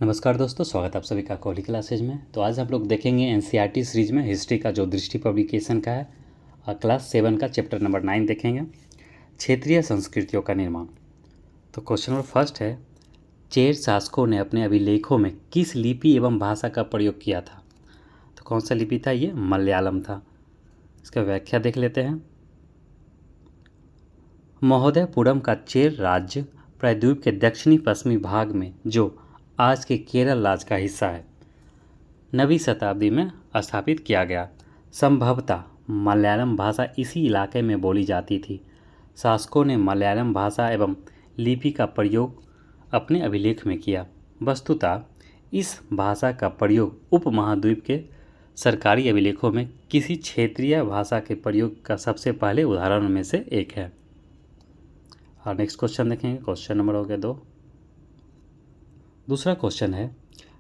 नमस्कार दोस्तों, स्वागत है आप सभी का कोहली क्लासेज में। तो आज हम लोग देखेंगे एनसीईआरटी सीरीज में हिस्ट्री का जो दृष्टि पब्लिकेशन का है क्लास 7 का चैप्टर नंबर 9 देखेंगे, क्षेत्रीय संस्कृतियों का निर्माण। तो क्वेश्चन नंबर फर्स्ट है, चेर शासकों ने अपने अभिलेखों में किस लिपि एवं भाषा का प्रयोग किया था? तो कौन सा लिपि था? ये मलयालम था। इसका व्याख्या देख लेते हैं। महोदयपुरम का चेर राज्य प्रायद्वीप के दक्षिणी पश्चिमी भाग में, जो आज के केरल राज्य का हिस्सा है, 9वीं शताब्दी में स्थापित किया गया। संभवतः मलयालम भाषा इसी इलाके में बोली जाती थी। शासकों ने मलयालम भाषा एवं लिपि का प्रयोग अपने अभिलेख में किया। वस्तुतः इस भाषा का प्रयोग उपमहाद्वीप के सरकारी अभिलेखों में किसी क्षेत्रीय भाषा के प्रयोग का सबसे पहले उदाहरणों में से एक है। और नेक्स्ट क्वेश्चन देखेंगे, क्वेश्चन नंबर हो गया 2। दूसरा क्वेश्चन है,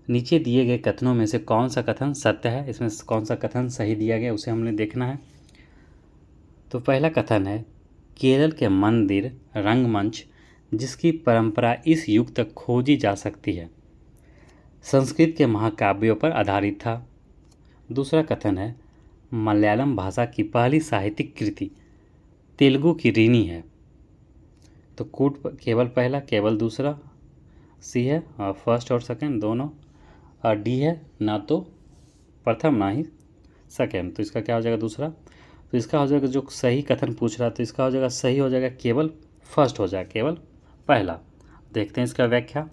नीचे दिए गए कथनों में से कौन सा कथन सत्य है? इसमें कौन सा कथन सही दिया गया उसे हमने देखना है। तो पहला कथन है, केरल के मंदिर रंगमंच जिसकी परंपरा इस युग तक खोजी जा सकती है, संस्कृत के महाकाव्यों पर आधारित था। दूसरा कथन है, मलयालम भाषा की पहली साहित्यिक कृति तेलुगु की ऋणी है। तो कूट केवल पहला, केवल दूसरा, सी है और फर्स्ट और सेकंड दोनों, और डी है ना तो प्रथम ना ही सेकंड। तो इसका क्या हो जाएगा? दूसरा। तो इसका हो जाएगा, जो सही कथन पूछ रहा है तो इसका हो जाएगा, सही हो जाएगा केवल फर्स्ट हो जाएगा, केवल पहला। देखते हैं इसका व्याख्या।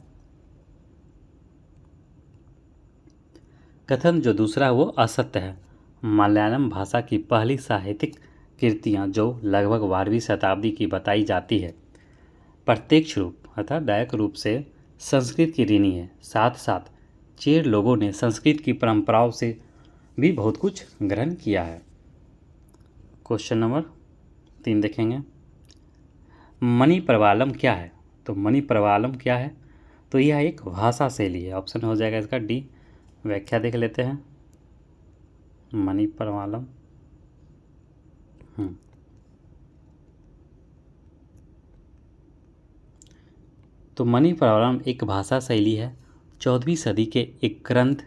कथन जो दूसरा है वो असत्य है। मलयालम भाषा की पहली साहित्यिक कृतियाँ जो लगभग 12वीं शताब्दी की बताई जाती है, प्रत्यक्ष रूप अर्थात डायरेक्ट रूप से संस्कृत की ऋणी है। साथ साथ चेर लोगों ने संस्कृत की परंपराओं से भी बहुत कुछ ग्रहण किया है। क्वेश्चन नंबर 3 देखेंगे, मणि प्रवालम क्या है? तो मणि प्रवालम क्या है? तो यह एक भाषा शैली है। ऑप्शन हो जाएगा इसका डी। व्याख्या देख लेते हैं। मणि प्रवालम तो मणि प्रवालम एक भाषा शैली है। 14वीं सदी के एक ग्रंथ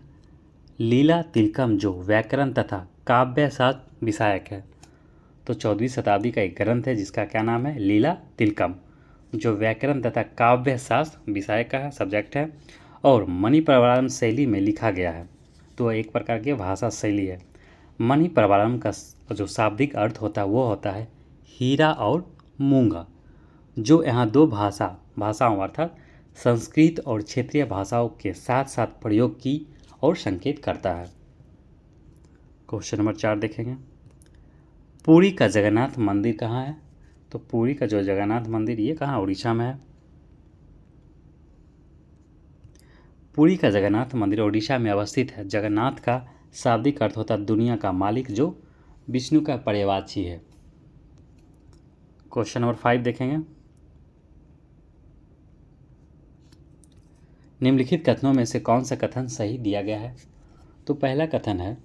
लीला तिलकम जो व्याकरण तथा काव्य शास्त्र विषयक है। तो 14वीं शताब्दी का एक ग्रंथ है जिसका क्या नाम है? लीला तिलकम, जो व्याकरण तथा काव्य शास्त्र विषय का है, सब्जेक्ट है, और मणि प्रवालम शैली में लिखा गया है। तो एक प्रकार की भाषा शैली है। मणि प्रवालम का जो शाब्दिक अर्थ होता है वो होता है हीरा और मूंगा, जो यहाँ दो भाषाओं अर्थात संस्कृत और क्षेत्रीय भाषाओं के साथ साथ प्रयोग की और संकेत करता है। क्वेश्चन नंबर 4 देखेंगे, पुरी का जगन्नाथ मंदिर कहाँ है? तो पुरी का जो जगन्नाथ मंदिर ये कहाँ? उड़ीसा में है। पुरी का जगन्नाथ मंदिर उड़ीसा में अवस्थित है। जगन्नाथ का शाब्दिक अर्थ होता है दुनिया का मालिक, जो विष्णु का पर्यवाची है। क्वेश्चन नंबर 5 देखेंगे, निम्नलिखित कथनों में से कौन सा कथन सही दिया गया है? तो पहला कथन है,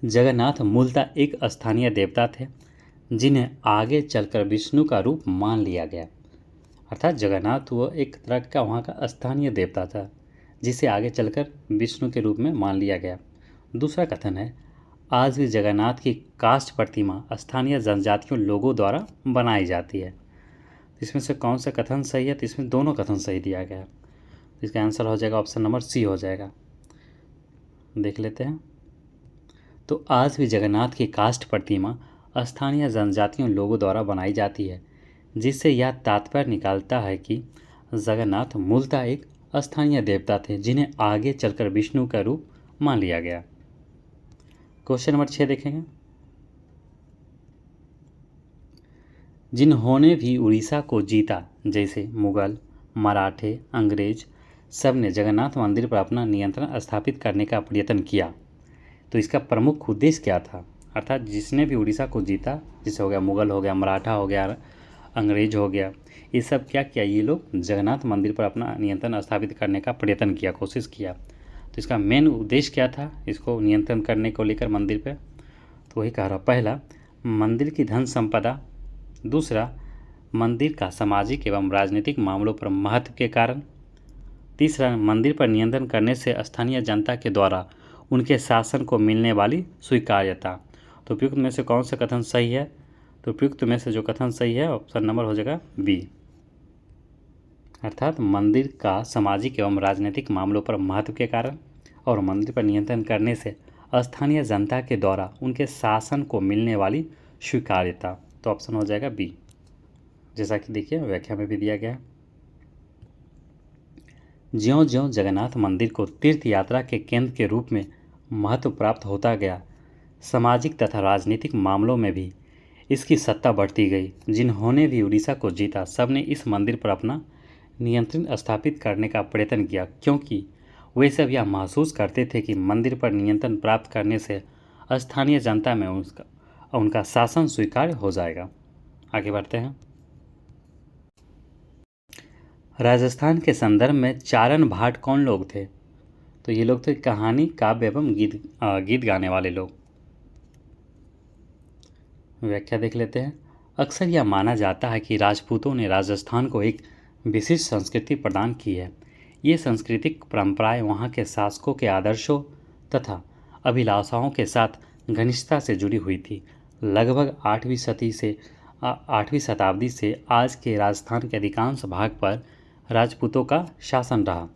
जगन्नाथ मूलतः एक स्थानीय देवता थे जिन्हें आगे चलकर विष्णु का रूप मान लिया गया। अर्थात जगन्नाथ वो एक तरह का वहाँ का स्थानीय देवता था जिसे आगे चलकर विष्णु के रूप में मान लिया गया। दूसरा कथन है, आज भी जगन्नाथ की काष्ठ प्रतिमा स्थानीय जनजातियों लोगों द्वारा बनाई जाती है। इसमें से कौन सा कथन सही है? तो इसमें दोनों कथन सही दिया गया है। इसका आंसर हो जाएगा ऑप्शन नंबर सी हो जाएगा। देख लेते हैं। तो आज भी जगन्नाथ की काष्ठ प्रतिमा स्थानीय जनजातियों लोगों द्वारा बनाई जाती है, जिससे यह तात्पर्य निकालता है कि जगन्नाथ मूलतः एक स्थानीय देवता थे जिन्हें आगे चलकर विष्णु का रूप मान लिया गया। क्वेश्चन नंबर 6 देखेंगे, जिन्होंने भी उड़ीसा को जीता, जैसे मुगल, मराठे, अंग्रेज, सब ने जगन्नाथ मंदिर पर अपना नियंत्रण स्थापित करने का प्रयत्न किया। तो इसका प्रमुख उद्देश्य क्या था? अर्थात जिसने भी उड़ीसा को जीता, जैसे हो गया मुगल, हो गया मराठा, हो गया अंग्रेज, हो गया, ये सब क्या किया? ये लोग जगन्नाथ मंदिर पर अपना नियंत्रण स्थापित करने का प्रयत्न किया, कोशिश किया। तो इसका मेन उद्देश्य क्या था इसको नियंत्रण करने को लेकर मंदिर पर? तो वही कह रहा, पहला मंदिर की धन संपदा, दूसरा मंदिर का सामाजिक एवं राजनीतिक मामलों पर महत्व के कारण, तीसरा, मंदिर पर नियंत्रण करने से स्थानीय जनता के द्वारा उनके शासन को मिलने वाली स्वीकार्यता। तो उपयुक्त में से कौन सा कथन सही है? तो उपयुक्त में से जो कथन सही है ऑप्शन नंबर हो जाएगा बी, अर्थात मंदिर का सामाजिक एवं राजनीतिक मामलों पर महत्व के कारण और मंदिर पर नियंत्रण करने से स्थानीय जनता के द्वारा उनके शासन को मिलने वाली स्वीकार्यता। तो ऑप्शन हो जाएगा बी, जैसा कि देखिए व्याख्या में भी दिया गया है। ज्यों ज्यों जगन्नाथ मंदिर को तीर्थ यात्रा के केंद्र के रूप में महत्व प्राप्त होता गया, सामाजिक तथा राजनीतिक मामलों में भी इसकी सत्ता बढ़ती गई। जिन्होंने भी उड़ीसा को जीता, सबने इस मंदिर पर अपना नियंत्रण स्थापित करने का प्रयत्न किया, क्योंकि वे सब यह महसूस करते थे कि मंदिर पर नियंत्रण प्राप्त करने से स्थानीय जनता में उनका शासन स्वीकार्य हो जाएगा। आगे बढ़ते हैं। राजस्थान के संदर्भ में चारण भाट कौन लोग थे? तो ये लोग थे कहानी, काव्य एवं गीत गाने वाले लोग। व्याख्या देख लेते हैं। अक्सर यह माना जाता है कि राजपूतों ने राजस्थान को एक विशिष्ट संस्कृति प्रदान की है। ये सांस्कृतिक परंपराएं वहाँ के शासकों के आदर्शों तथा अभिलाषाओं के साथ घनिष्ठता से जुड़ी हुई थी। लगभग 8वीं शताब्दी से आज के राजस्थान के अधिकांश भाग पर राजपूतों का शासन रहा।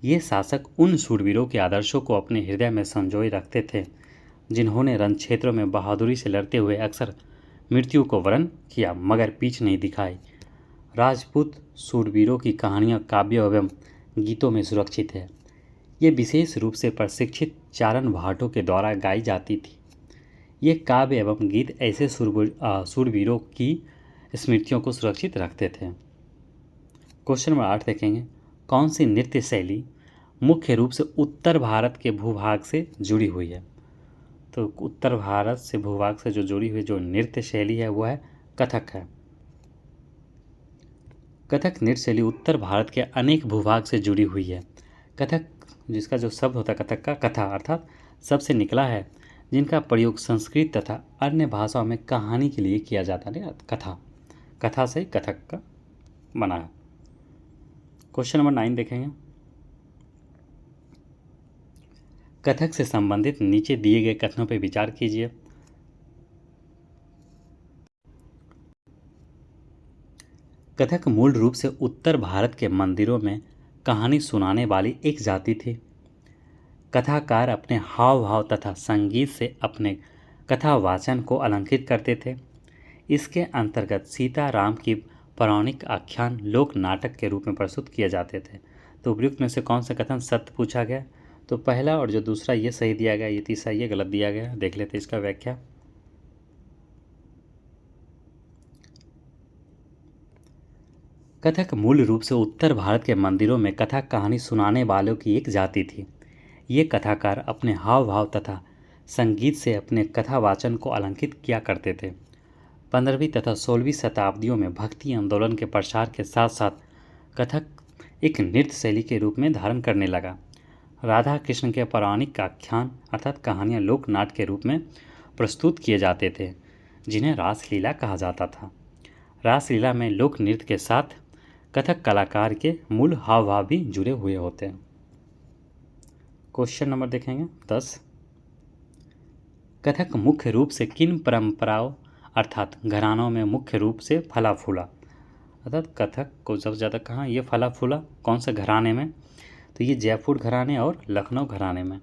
ये शासक उन शूरवीरों के आदर्शों को अपने हृदय में संजोए रखते थे, जिन्होंने रण क्षेत्रों में बहादुरी से लड़ते हुए अक्सर मृत्यु को वरण किया मगर पीछ नहीं दिखाई। राजपूत शूरवीरों की कहानियाँ काव्य एवं गीतों में सुरक्षित है। ये विशेष रूप से प्रशिक्षित चारण भाटों के द्वारा गाई जाती थी। ये काव्य एवं गीत ऐसे शूरवीरों की स्मृतियों को सुरक्षित रखते थे। क्वेश्चन नंबर 8 देखेंगे। कौन सी नृत्य शैली मुख्य रूप से उत्तर भारत के भूभाग से जुड़ी हुई है? तो उत्तर भारत से भूभाग से जो जुड़ी हुई जो नृत्य शैली है वो है कथक है। कथक नृत्य शैली उत्तर भारत के अनेक भूभाग से जुड़ी हुई है। कथक, जिसका जो शब्द होता है कथक का, कथा अर्थात सबसे निकला है, जिनका प्रयोग संस्कृत तथा अन्य भाषाओं में कहानी के लिए किया जाता है। कथा से कथक का बना है। क्वेश्चन नंबर 9 देखेंगे। कथक से संबंधित नीचे दिए गए कथनों पर विचार कीजिए। कथक मूल रूप से उत्तर भारत के मंदिरों में कहानी सुनाने वाली एक जाति थी। कथाकार अपने हाव भाव तथा संगीत से अपने कथा वाचन को अलंकृत करते थे। इसके अंतर्गत सीता राम की पौराणिक आख्यान लोक नाटक के रूप में प्रस्तुत किए जाते थे। तो उपयुक्त में से कौन सा कथन सत्य पूछा गया? तो पहला और जो दूसरा ये सही दिया गया, ये तीसरा ये गलत दिया गया। देख लेते इसका व्याख्या। कथक मूल रूप से उत्तर भारत के मंदिरों में कथा कहानी सुनाने वालों की एक जाति थी। ये कथाकार अपने हाव भाव तथा संगीत से अपने कथा वाचन को अलंकृत किया करते थे। 15वीं तथा 16वीं शताब्दियों में भक्ति आंदोलन के प्रसार के साथ साथ कथक एक नृत्य शैली के रूप में धारण करने लगा। राधा कृष्ण के पौराणिक आख्यान अर्थात कहानियाँ लोक नाट्य के रूप में प्रस्तुत किए जाते थे, जिन्हें रासलीला कहा जाता था। रासलीला में लोक नृत्य के साथ कथक कलाकार के मूल हाव भाव भी जुड़े हुए होते हैं। क्वेश्चन नंबर देखेंगे 10। कथक मुख्य रूप से किन परंपराओं अर्थात घरानों में मुख्य रूप से फला फूला? अर्थात कथक को सबसे ज़्यादा कहाँ ये फला फूला, कौन से घराने में? तो ये जयपुर घराने और लखनऊ घराने में।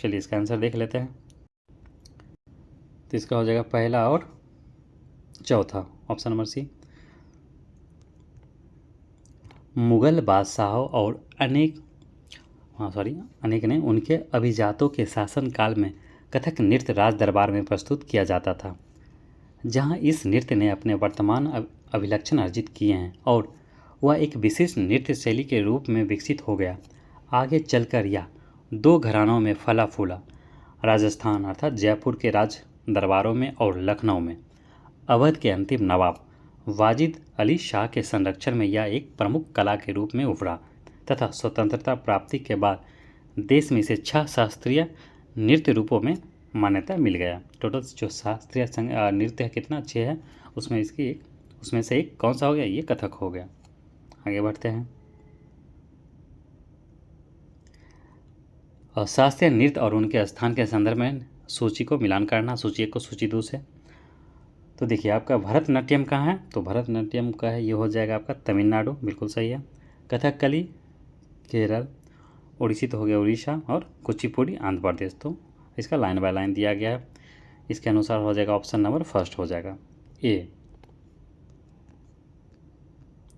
चलिए इसका आंसर देख लेते हैं। तो इसका हो जाएगा पहला और चौथा, ऑप्शन नंबर सी। मुगल बादशाहों और अनेक ने उनके अभिजातों के शासनकाल में कथक नृत्य राज दरबार में प्रस्तुत किया जाता था, जहां इस नृत्य ने अपने वर्तमान अभिलक्षण अर्जित किए हैं और वह एक विशिष्ट नृत्य शैली के रूप में विकसित हो गया। आगे चलकर यह दो घरानों में फला फूला, राजस्थान अर्थात जयपुर के राज दरबारों में और लखनऊ में अवध के अंतिम नवाब वाजिद अली शाह के संरक्षण में यह एक प्रमुख कला के रूप में उभरा तथा स्वतंत्रता प्राप्ति के बाद देश में इसे 6 शास्त्रीय नृत्य रूपों में मान्यता मिल गया। टोटल जो शास्त्रीय नृत्य है कितना 6 है, उसमें से एक कौन सा हो गया? ये कथक हो गया। आगे बढ़ते हैं। और शास्त्रीय नृत्य और उनके स्थान के संदर्भ में सूची को मिलान करना, सूची 1 को सूची 2 से। तो देखिए आपका भरतनाट्यम कहाँ है, तो भरतनाट्यम का है ये हो जाएगा आपका तमिलनाडु, बिल्कुल सही है। कथकली केरल, ओडिसी तो हो गया उड़ीसा, और कुचिपुड़ी आंध्र प्रदेश। तो इसका लाइन बाय लाइन दिया गया है, इसके अनुसार हो जाएगा ऑप्शन नंबर फर्स्ट हो जाएगा ए।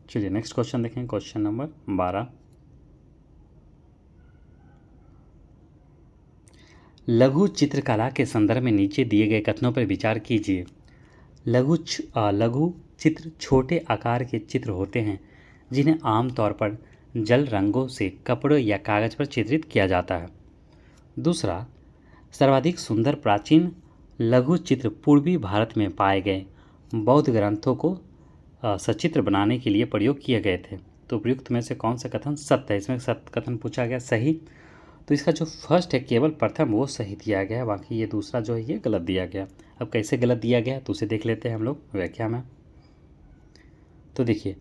चलिए नेक्स्ट क्वेश्चन देखें, क्वेश्चन नंबर 12। लघु चित्रकला के संदर्भ में नीचे दिए गए कथनों पर विचार कीजिए। लघु चित्र छोटे आकार के चित्र होते हैं जिन्हें आमतौर पर जल रंगों से कपड़े या कागज पर चित्रित किया जाता है। दूसरा, सर्वाधिक सुंदर प्राचीन लघु चित्र पूर्वी भारत में पाए गए बौद्ध ग्रंथों को सचित्र बनाने के लिए प्रयोग किए गए थे। तो उपयुक्त में से कौन सा कथन सत्य है, इसमें सत्य कथन पूछा गया सही। तो इसका जो फर्स्ट है केवल प्रथम वो सही दिया गया है, बाकी ये दूसरा जो है ये गलत दिया गया। अब कैसे गलत दिया गया तो उसे देख लेते हैं हम लोग व्याख्या में। तो देखिए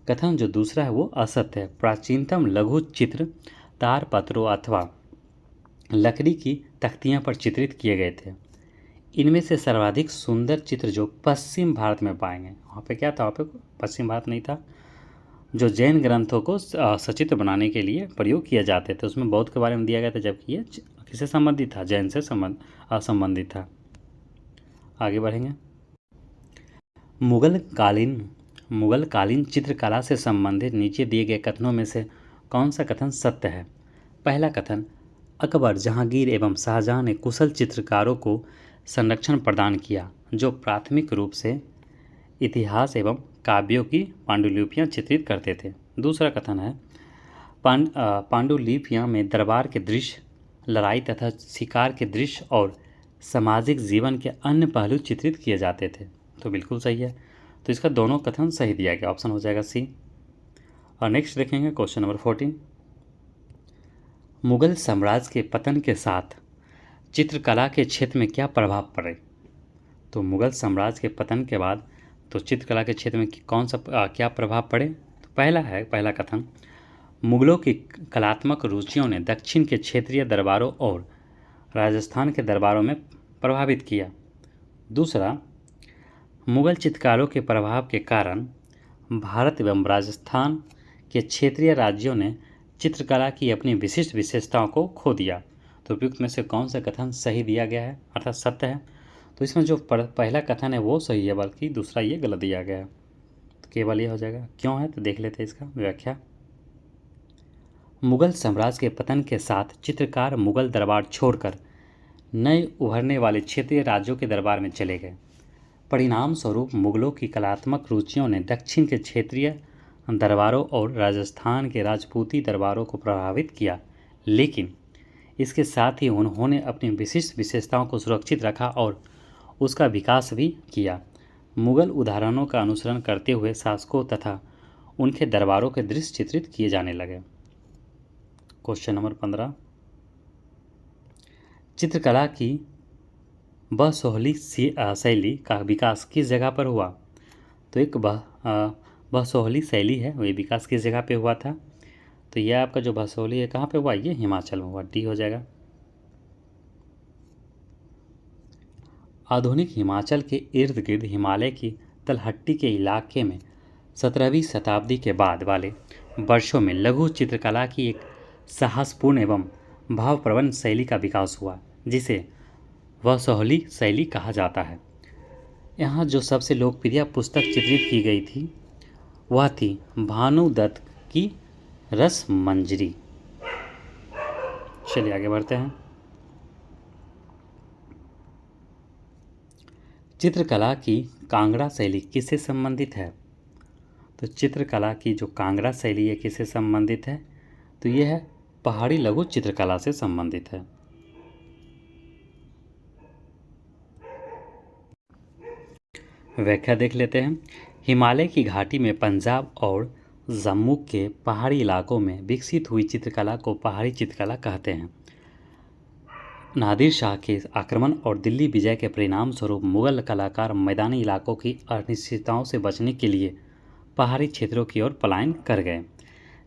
कथन जो दूसरा है वो असत्य है। प्राचीनतम लघु चित्र तार पत्रों अथवा लकड़ी की तख्तियां पर चित्रित किए गए थे। इनमें से सर्वाधिक सुंदर चित्र जो पश्चिम भारत में पाएंगे, वहाँ पे क्या था, वहाँ पे पश्चिम भारत नहीं था, जो जैन ग्रंथों को सचित्र बनाने के लिए प्रयोग किए जाते थे उसमें बौद्ध के बारे में दिया गया था, जबकि ये किससे संबंधित था, जैन से संबंधित था। आगे बढ़ेंगे। मुगल कालीन चित्रकला से संबंधित नीचे दिए गए कथनों में से कौन सा कथन सत्य है। पहला कथन, अकबर, जहांगीर एवं शाहजहां ने कुशल चित्रकारों को संरक्षण प्रदान किया जो प्राथमिक रूप से इतिहास एवं काव्यों की पांडुलिपियां चित्रित करते थे। दूसरा कथन है, पांडुलिपियां में दरबार के दृश्य, लड़ाई तथा शिकार के दृश्य और सामाजिक जीवन के अन्य पहलू चित्रित किए जाते थे। तो बिल्कुल सही है, तो इसका दोनों कथन सही दिया गया, ऑप्शन हो जाएगा सी। और नेक्स्ट देखेंगे क्वेश्चन नंबर 14। मुगल साम्राज्य के पतन के साथ चित्रकला के क्षेत्र में क्या प्रभाव पड़े। तो मुगल साम्राज्य के पतन के बाद तो चित्रकला के क्षेत्र में कौन सा क्या प्रभाव पड़े। तो पहला कथन, मुगलों की कलात्मक रुचियों ने दक्षिण के क्षेत्रीय दरबारों और राजस्थान के दरबारों में प्रभावित किया। दूसरा, मुगल चित्रकारों के प्रभाव के कारण भारत एवं राजस्थान के क्षेत्रीय राज्यों ने चित्रकला की अपनी विशिष्ट विशेषताओं को खो दिया। तो उपयुक्त में से कौन सा कथन सही दिया गया है, अर्थात सत्य है। तो इसमें जो पहला कथन है वो सही है, बल्कि दूसरा ये गलत दिया गया है। तो केवल ये हो जाएगा, क्यों है तो देख लेते हैं इसका व्याख्या। मुगल साम्राज्य के पतन के साथ चित्रकार मुगल दरबार छोड़कर नए उभरने वाले क्षेत्रीय राज्यों के दरबार में चले गए। परिणाम स्वरूप मुगलों की कलात्मक रुचियों ने दक्षिण के क्षेत्रीय दरबारों और राजस्थान के राजपूती दरबारों को प्रभावित किया, लेकिन इसके साथ ही उन्होंने अपनी विशिष्ट विशेषताओं को सुरक्षित रखा और उसका विकास भी किया। मुगल उदाहरणों का अनुसरण करते हुए शासकों तथा उनके दरबारों के दृश्य चित्रित किए जाने लगे। Question number 15। चित्रकला की बसोहली शैली का विकास किस जगह पर हुआ। तो एक बसोहली शैली है, वही विकास किस जगह पे हुआ था। तो यह आपका जो बसोहली है कहाँ पे हुआ, ये हिमाचल में हुआ, डी हो जाएगा। आधुनिक हिमाचल के इर्द गिर्द हिमालय की तलहट्टी के इलाके में 17वीं शताब्दी के बाद वाले वर्षों में लघु चित्रकला की एक साहसपूर्ण एवं भावप्रवण शैली का विकास हुआ, जिसे बसोहली शैली कहा जाता है। यहाँ जो सबसे लोकप्रिय पुस्तक चित्रित की गई थी वह थी भानु दत्त की रस मंजरी। चलिए आगे बढ़ते हैं। चित्रकला की कांगड़ा शैली किससे संबंधित है। तो चित्रकला की जो कांगड़ा शैली है किससे संबंधित है, तो यह है पहाड़ी लघु चित्रकला से संबंधित है। व्याख्या देख लेते हैं। हिमालय की घाटी में पंजाब और जम्मू के पहाड़ी इलाकों में विकसित हुई चित्रकला को पहाड़ी चित्रकला कहते हैं। नादिर शाह के आक्रमण और दिल्ली विजय के परिणाम स्वरूप मुगल कलाकार मैदानी इलाकों की अनिश्चितताओं से बचने के लिए पहाड़ी क्षेत्रों की ओर पलायन कर गए,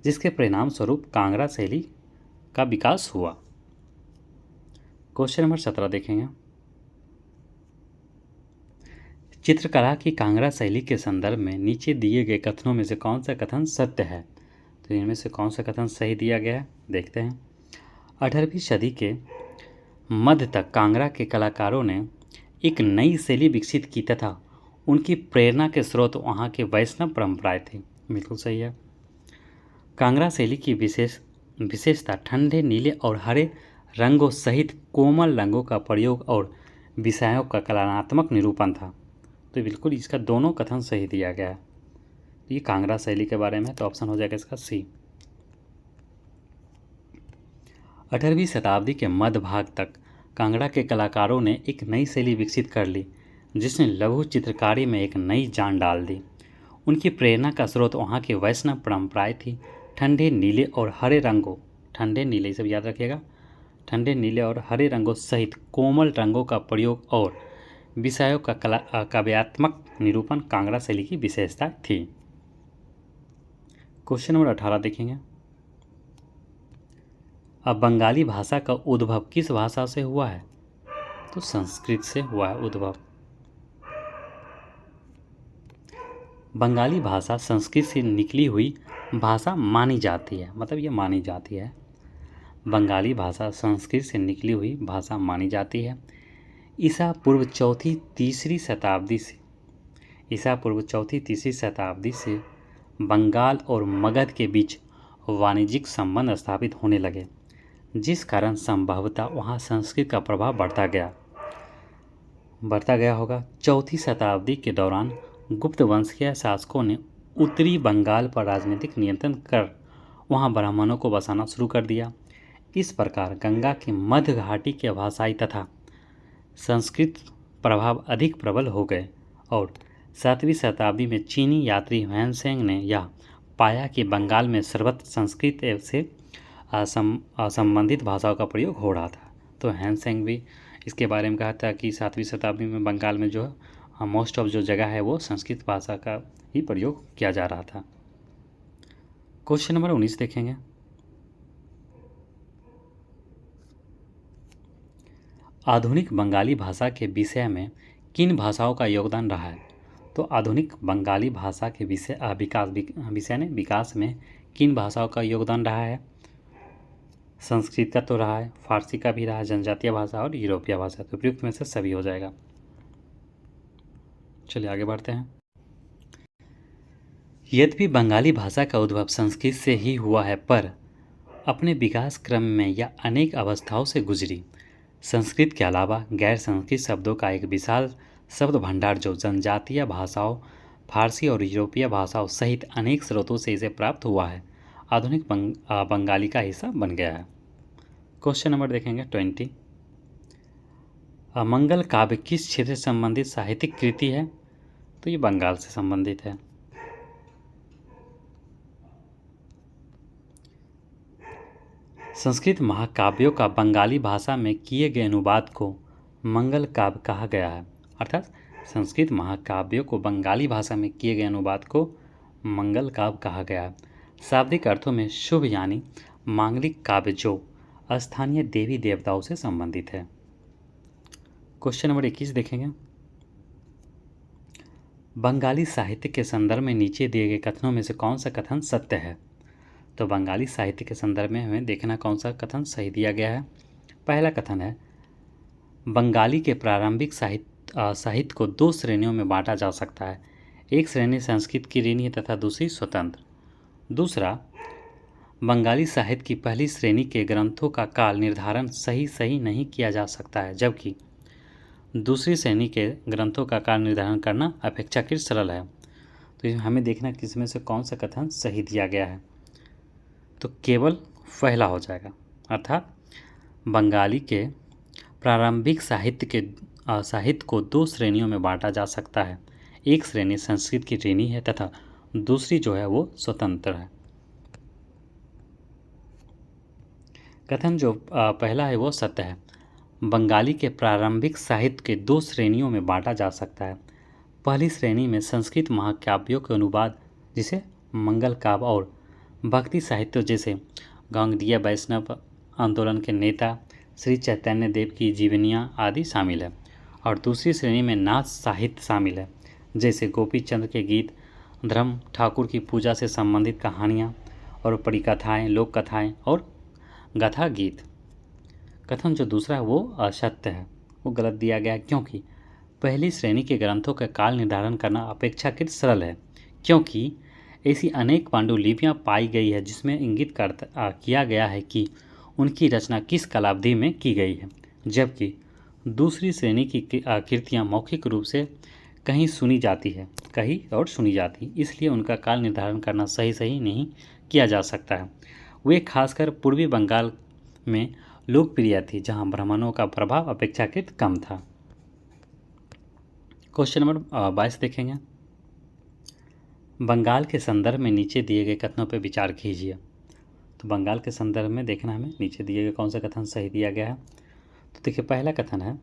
जिसके परिणाम स्वरूप कांगड़ा शैली का विकास हुआ। क्वेश्चन नंबर 17 देखेंगे। चित्रकला की कांगड़ा शैली के संदर्भ में नीचे दिए गए कथनों में से कौन सा कथन सत्य है? तो इनमें से कौन सा कथन सही दिया गया है, देखते हैं। 18वीं सदी के मध्य तक कांगड़ा के कलाकारों ने एक नई शैली विकसित की तथा उनकी प्रेरणा के स्रोत वहाँ के वैष्णव परंपराएं थी। बिल्कुल सही है। कांगड़ा शैली की विशेषता ठंडे नीले और हरे रंगों सहित कोमल रंगों का प्रयोग और विषयों का कलात्मक निरूपण था। तो बिल्कुल इसका दोनों कथन सही दिया गया है। ये कांगड़ा शैली के बारे में, तो ऑप्शन हो जाएगा इसका सी। 18वीं शताब्दी के मध्य भाग तक कांगड़ा के कलाकारों ने एक नई शैली विकसित कर ली, जिसने लघु चित्रकारी में एक नई जान डाल दी। उनकी प्रेरणा का स्रोत वहाँ की वैष्णव परंपराएं थी। ठंडे नीले और हरे रंगों, ठंडे नीले सब याद रखिएगा, ठंडे नीले और हरे रंगों सहित कोमल रंगों का प्रयोग और विषयों का काव्यात्मक निरूपण कांगड़ा शैली की विशेषता थी। क्वेश्चन नंबर 18 देखेंगे। अब बंगाली भाषा का उद्भव किस भाषा से हुआ है? तो संस्कृत से हुआ है उद्भव। बंगाली भाषा संस्कृत से निकली हुई भाषा मानी जाती है, मतलब ये मानी जाती है। बंगाली भाषा संस्कृत से निकली हुई भाषा मानी जाती है। ईसा पूर्व चौथी तीसरी शताब्दी से बंगाल और मगध के बीच वाणिज्यिक संबंध स्थापित होने लगे, जिस कारण संभवतः वहाँ संस्कृत का प्रभाव बढ़ता गया होगा। चौथी शताब्दी के दौरान गुप्त वंश के शासकों ने उत्तरी बंगाल पर राजनीतिक नियंत्रण कर वहाँ ब्राह्मणों को बसाना शुरू कर दिया। इस प्रकार गंगा की मध्य घाटी के भाषाई तथा संस्कृत प्रभाव अधिक प्रबल हो गए और 7वीं शताब्दी में चीनी यात्री ह्वेनसेंग ने यह पाया कि बंगाल में सर्वत्र संस्कृत से संबंधित भाषाओं का प्रयोग हो रहा था। तो ह्वेनसेंग भी इसके बारे में कहा था कि 7वीं शताब्दी में बंगाल में जो मोस्ट ऑफ जो जगह है वो संस्कृत भाषा का ही प्रयोग किया जा रहा था। क्वेश्चन नंबर 19 देखेंगे। आधुनिक बंगाली भाषा के विषय में किन भाषाओं का योगदान रहा है? तो आधुनिक बंगाली भाषा के विकास में किन भाषाओं का योगदान रहा है? संस्कृत का तो रहा है, फारसी का भी रहा है, जनजातीय भाषा और यूरोपीय भाषा। तो प्रयुक्त में से सभी हो जाएगा। चलिए आगे बढ़ते हैं। यद्यपि बंगाली भाषा का उद्भव संस्कृत से ही हुआ है, पर अपने विकास क्रम में यह अनेक अवस्थाओं से गुजरी। संस्कृत के अलावा गैर संस्कृत शब्दों का एक विशाल शब्द भंडार जो जनजातीय भाषाओं, फारसी और यूरोपीय भाषाओं सहित अनेक स्रोतों से इसे प्राप्त हुआ है, आधुनिक बंगाली का हिस्सा बन गया है। क्वेश्चन नंबर देखेंगे 20। मंगल काव्य किस क्षेत्र से संबंधित साहित्यिक कृति है? तो ये बंगाल से संबंधित है। संस्कृत महाकाव्यों का बंगाली भाषा में किए गए अनुवाद को मंगल काव्य कहा गया है। अर्थात संस्कृत महाकाव्यों को बंगाली भाषा में किए गए अनुवाद को मंगल काव्य कहा गया है। शाब्दिक अर्थों में शुभ यानी मांगलिक काव्य जो स्थानीय देवी देवताओं से संबंधित है। क्वेश्चन नंबर 21 देखेंगे। बंगाली साहित्य के संदर्भ में नीचे दिए गए कथनों में से कौन सा कथन सत्य है? तो बंगाली साहित्य के संदर्भ में हमें देखना कौन सा कथन सही दिया गया है। पहला कथन है, बंगाली के प्रारंभिक साहित्य को दो श्रेणियों में बांटा जा सकता है। एक श्रेणी संस्कृत की ऋणी है तथा दूसरी स्वतंत्र। दूसरा, बंगाली साहित्य की पहली श्रेणी के ग्रंथों का काल निर्धारण सही नहीं किया जा सकता है, जबकि दूसरी श्रेणी के ग्रंथों का काल निर्धारण करना अपेक्षाकृत सरल है। तो हमें देखना किसमें से कौन सा कथन सही दिया गया है। तो केवल पहला हो जाएगा, अर्थात बंगाली के प्रारंभिक साहित्य को दो श्रेणियों में बांटा जा सकता है। एक श्रेणी संस्कृत की ऋणी है तथा दूसरी जो है वो स्वतंत्र है। कथन जो पहला है वो सत्य है। बंगाली के प्रारंभिक साहित्य के दो श्रेणियों में बांटा जा सकता है। पहली श्रेणी में संस्कृत महाकाव्यों के अनुवाद जिसे मंगल काव्य और भक्ति साहित्य जैसे गौड़ीय वैष्णव आंदोलन के नेता श्री चैतन्य देव की जीवनियाँ आदि शामिल है। और दूसरी श्रेणी में नाच साहित्य शामिल है, जैसे गोपी चंद्र के गीत, धर्म ठाकुर की पूजा से संबंधित कहानियाँ और परिकथाएँ, लोक कथाएँ और गाथा गीत। कथन जो दूसरा है वो असत्य है, वो गलत दिया गया है, क्योंकि पहली श्रेणी के ग्रंथों का काल निर्धारण करना अपेक्षाकृत सरल है, क्योंकि ऐसी अनेक पांडुलिपियाँ पाई गई है जिसमें इंगित किया गया है कि उनकी रचना किस कालावधि में की गई है, जबकि दूसरी श्रेणी की कृतियाँ मौखिक रूप से कहीं सुनी जाती है, कहीं और सुनी जाती, इसलिए उनका काल निर्धारण करना सही नहीं किया जा सकता है। वे खासकर पूर्वी बंगाल में लोकप्रिय थी, जहां ब्राह्मणों का प्रभाव अपेक्षाकृत कम था। क्वेश्चन नंबर 22 देखेंगे। बंगाल के संदर्भ में नीचे दिए गए कथनों पर विचार कीजिए। तो बंगाल के संदर्भ में देखना हमें नीचे दिए गए कौन सा कथन सही दिया गया है। तो देखिए, पहला कथन है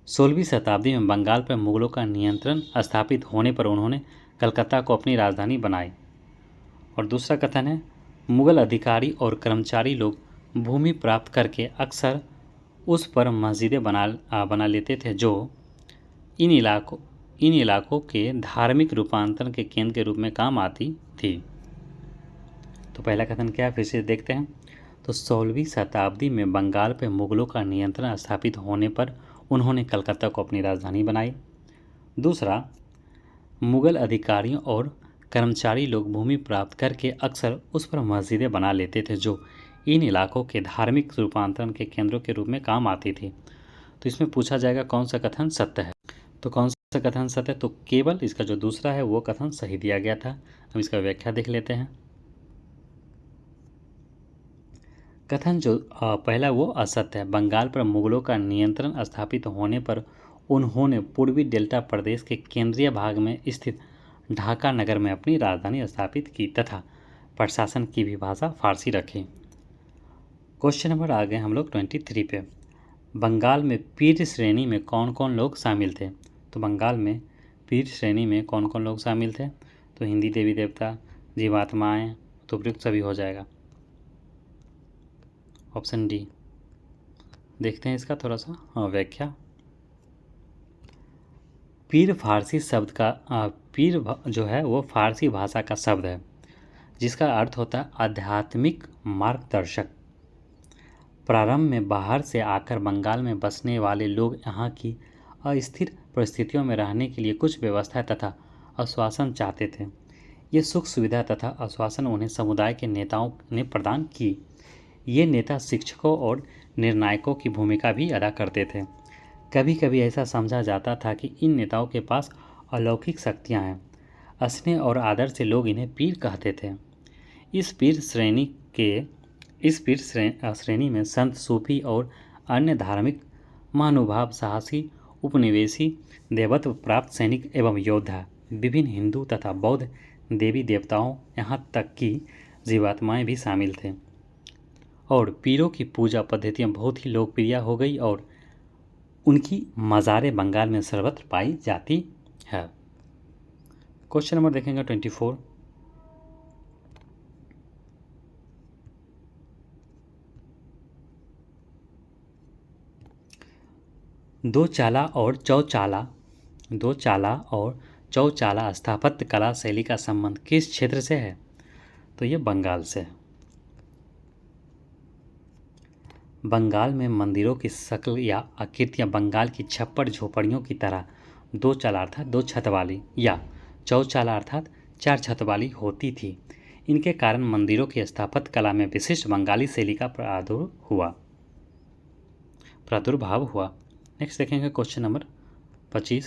16वीं शताब्दी में बंगाल पर मुगलों का नियंत्रण स्थापित होने पर उन्होंने कलकत्ता को अपनी राजधानी बनाई। और दूसरा कथन है मुगल अधिकारी और कर्मचारी लोग भूमि प्राप्त करके अक्सर उस पर मस्जिदें बना लेते थे, जो इन इलाकों के धार्मिक रूपांतरण के केंद्र के रूप में काम आती थी। तो पहला कथन क्या है, फिर से देखते हैं। तो 16वीं शताब्दी में बंगाल पर मुगलों का नियंत्रण स्थापित होने पर उन्होंने कलकत्ता को अपनी राजधानी बनाई। दूसरा, मुगल अधिकारियों और कर्मचारी लोग भूमि प्राप्त करके अक्सर उस पर मस्जिदें बना लेते थे, जो इन इलाकों के धार्मिक रूपांतरण के केंद्रों के रूप में काम आती थी। तो इसमें पूछा जाएगा कौन सा कथन सत्य है। तो कौन सा कथन सत्य है, तो केवल इसका जो दूसरा है वो कथन सही दिया गया था। हम इसका व्याख्या देख लेते हैं। कथन जो पहला वो असत्य है। बंगाल पर मुगलों का नियंत्रण स्थापित होने पर उन्होंने पूर्वी डेल्टा प्रदेश के केंद्रीय भाग में स्थित ढाका नगर में अपनी राजधानी स्थापित की तथा प्रशासन की भी भाषा फारसी रखी। क्वेश्चन नंबर आ गए हम लोग 23 पे। बंगाल में पीर श्रेणी में कौन कौन लोग शामिल थे। तो बंगाल में पीर श्रेणी में कौन कौन लोग शामिल थे। तो हिंदी देवी देवता, जीवात्माएँ, तो उपयुक्त सभी हो जाएगा। Option D. देखते हैं इसका थोड़ा सा व्याख्या। पीर फारसी शब्द का पीर जो है वो फारसी भाषा का शब्द है, जिसका अर्थ होता है आध्यात्मिक मार्गदर्शक। प्रारंभ में बाहर से आकर बंगाल में बसने वाले लोग यहाँ की अस्थिर परिस्थितियों में रहने के लिए कुछ व्यवस्था तथा आश्वासन चाहते थे। ये सुख सुविधा तथा आश्वासन उन्हें समुदाय के नेताओं ने प्रदान की। ये नेता शिक्षकों और निर्णायकों की भूमिका भी अदा करते थे। कभी कभी ऐसा समझा जाता था कि इन नेताओं के पास अलौकिक शक्तियाँ हैं। स्नेह और आदर से लोग इन्हें पीर कहते थे। इस पीर श्रेणी में संत, सूफी और अन्य धार्मिक महानुभाव, साहसी, उपनिवेशी, देवत्व प्राप्त सैनिक एवं योद्धा, विभिन्न हिंदू तथा बौद्ध देवी देवताओं, यहाँ तक कि जीवात्माएँ भी शामिल थे। और पीरों की पूजा पद्धतियाँ बहुत ही लोकप्रिय हो गई और उनकी मज़ारें बंगाल में सर्वत्र पाई जाती है। क्वेश्चन नंबर देखेंगे 24। दो चाला और चौचाला स्थापत्य कला शैली का संबंध किस क्षेत्र से है। तो ये बंगाल से है। बंगाल में मंदिरों की शक्ल या आकृतियाँ बंगाल की छप्पर झोपड़ियों की तरह दो चाला अर्थात दो छत वाली या चौचाला अर्थात चार छत वाली होती थी। इनके कारण मंदिरों की स्थापत्य कला में विशिष्ट बंगाली शैली का प्रादुर्भाव हुआ। नेक्स्ट देखेंगे क्वेश्चन नंबर 25।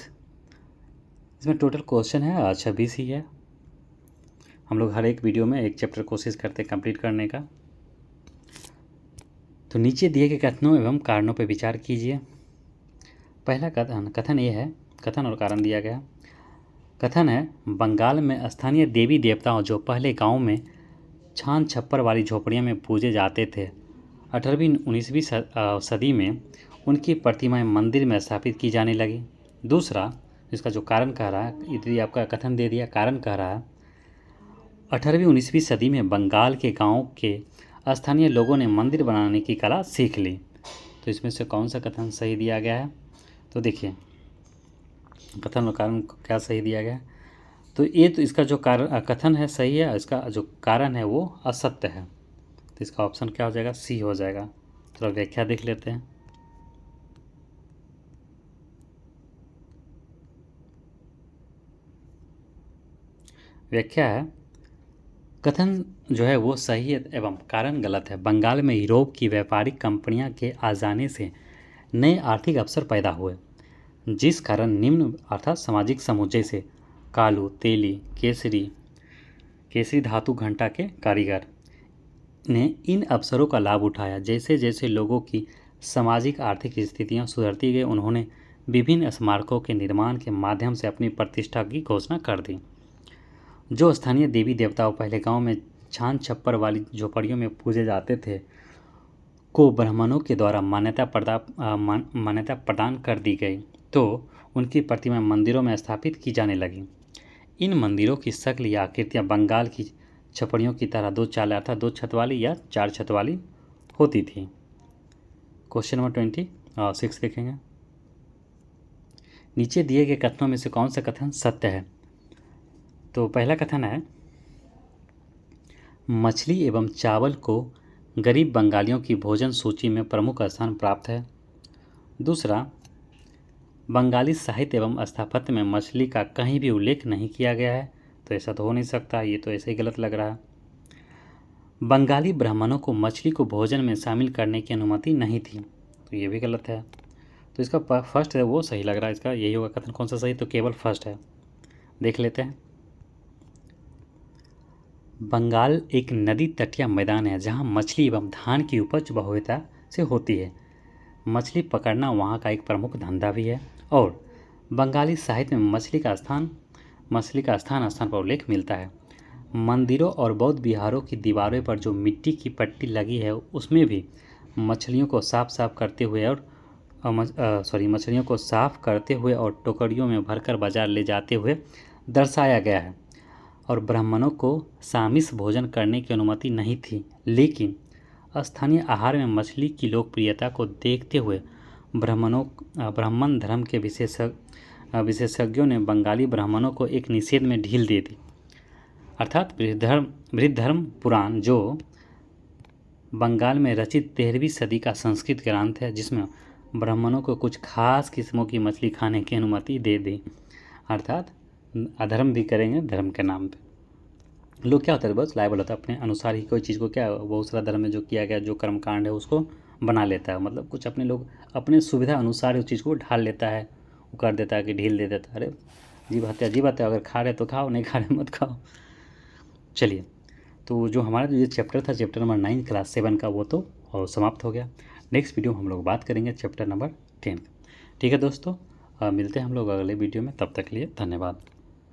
इसमें टोटल क्वेश्चन है 26 ही है। हम लोग हर एक वीडियो में एक चैप्टर कोशिश करते हैं कंप्लीट करने का। तो नीचे दिए गए कथनों एवं कारणों पर विचार कीजिए। पहला कथन ये है, कथन और कारण दिया गया। कथन है बंगाल में स्थानीय देवी देवताओं जो पहले गांव में छान छप्पर वाली झोपड़ियों में पूजे जाते थे, 18वीं-19वीं सदी में उनकी प्रतिमाएं मंदिर में स्थापित की जाने लगी। दूसरा, इसका जो कारण कह रहा है, इधर आपका कथन दे दिया, कारण कह रहा है 18वीं-19वीं सदी में बंगाल के गांव के स्थानीय लोगों ने मंदिर बनाने की कला सीख ली। तो इसमें से कौन सा कथन सही दिया गया है? तो देखिए कथन और कारण क्या सही दिया गया है। तो ये तो इसका जो कारण कथन है सही है, इसका जो कारण है वो असत्य है। तो इसका ऑप्शन क्या हो जाएगा? सी हो जाएगा। थोड़ा व्याख्या देख लेते हैं। व्याख्या है, कथन जो है वो सही है एवं कारण गलत है। बंगाल में यूरोप की व्यापारिक कंपनियां के आ जाने से नए आर्थिक अवसर पैदा हुए, जिस कारण निम्न अर्थात सामाजिक समूह जैसे कालू, तेली, केसरी धातु घंटा के कारीगर ने इन अवसरों का लाभ उठाया। जैसे जैसे लोगों की सामाजिक आर्थिक स्थितियां सुधरती गई, उन्होंने विभिन्न स्मारकों के निर्माण के माध्यम से अपनी प्रतिष्ठा की घोषणा कर दी। जो स्थानीय देवी देवताओं पहले गांव में छान छप्पर वाली झोपड़ियों में पूजे जाते थे को ब्राह्मणों के द्वारा मान्यता प्रदान कर दी गई, तो उनकी प्रतिमा मंदिरों में स्थापित की जाने लगी। इन मंदिरों की शक्ल या आकृतियाँ बंगाल की छपड़ियों की तरह 2 चाल अर्थात 2 छत वाली या 4 छत वाली होती थी। क्वेश्चन नंबर 26 देखेंगे। नीचे दिए गए कथनों में से कौन सा कथन सत्य है? तो पहला कथन है, मछली एवं चावल को गरीब बंगालियों की भोजन सूची में प्रमुख स्थान प्राप्त है। दूसरा, बंगाली साहित्य एवं स्थापत्य में मछली का कहीं भी उल्लेख नहीं किया गया है। तो ऐसा तो हो नहीं सकता, ये तो ऐसे ही गलत लग रहा है। बंगाली ब्राह्मणों को मछली को भोजन में शामिल करने की अनुमति नहीं थी, तो ये भी गलत है। तो इसका फर्स्ट है वो सही लग रहा है, इसका यही होगा कथन। कौन सा सही? तो केवल फर्स्ट है। देख लेते हैं। बंगाल एक नदी तटीय मैदान है जहाँ मछली एवं धान की उपज बहुलता से होती है। मछली पकड़ना वहाँ का एक प्रमुख धंधा भी है और बंगाली साहित्य में मछली का स्थान स्थान पर उल्लेख मिलता है। मंदिरों और बौद्ध विहारों की दीवारों पर जो मिट्टी की पट्टी लगी है उसमें भी मछलियों को साफ करते हुए और टोकरियों में भरकर बाजार ले जाते हुए दर्शाया गया है। और ब्राह्मणों को सामिस भोजन करने की अनुमति नहीं थी, लेकिन स्थानीय आहार में मछली की लोकप्रियता को देखते हुए ब्राह्मण धर्म के विशेषज्ञों ने बंगाली ब्राह्मणों को एक निषेध में ढील दे दी। अर्थात बृहद्धर्म पुराण, जो बंगाल में रचित 13वीं सदी का संस्कृत ग्रंथ है, जिसमें ब्राह्मणों को कुछ खास किस्मों की मछली खाने की अनुमति दे दी। अर्थात अधर्म भी करेंगे धर्म के नाम पे। लोग क्या होता है, बस लायबल होता है अपने अनुसार ही कोई चीज़ को, क्या बहुत सारा धर्म में जो किया गया जो कर्मकांड है उसको बना लेता है। मतलब कुछ अपने लोग अपने सुविधा अनुसार उस चीज़ को ढाल लेता है, वो कर देता है कि ढील दे देता है। अरे जी बात है, अगर खा रहे तो खाओ, नहीं खा रहे मत खाओ। चलिए, तो जो हमारा जो ये चैप्टर था, चैप्टर नंबर 9 क्लास 7 का, वो तो समाप्त हो गया। नेक्स्ट वीडियो में हम लोग बात करेंगे चैप्टर नंबर 10। ठीक है दोस्तों, मिलते हैं हम लोग अगले वीडियो में। तब तक के लिए धन्यवाद।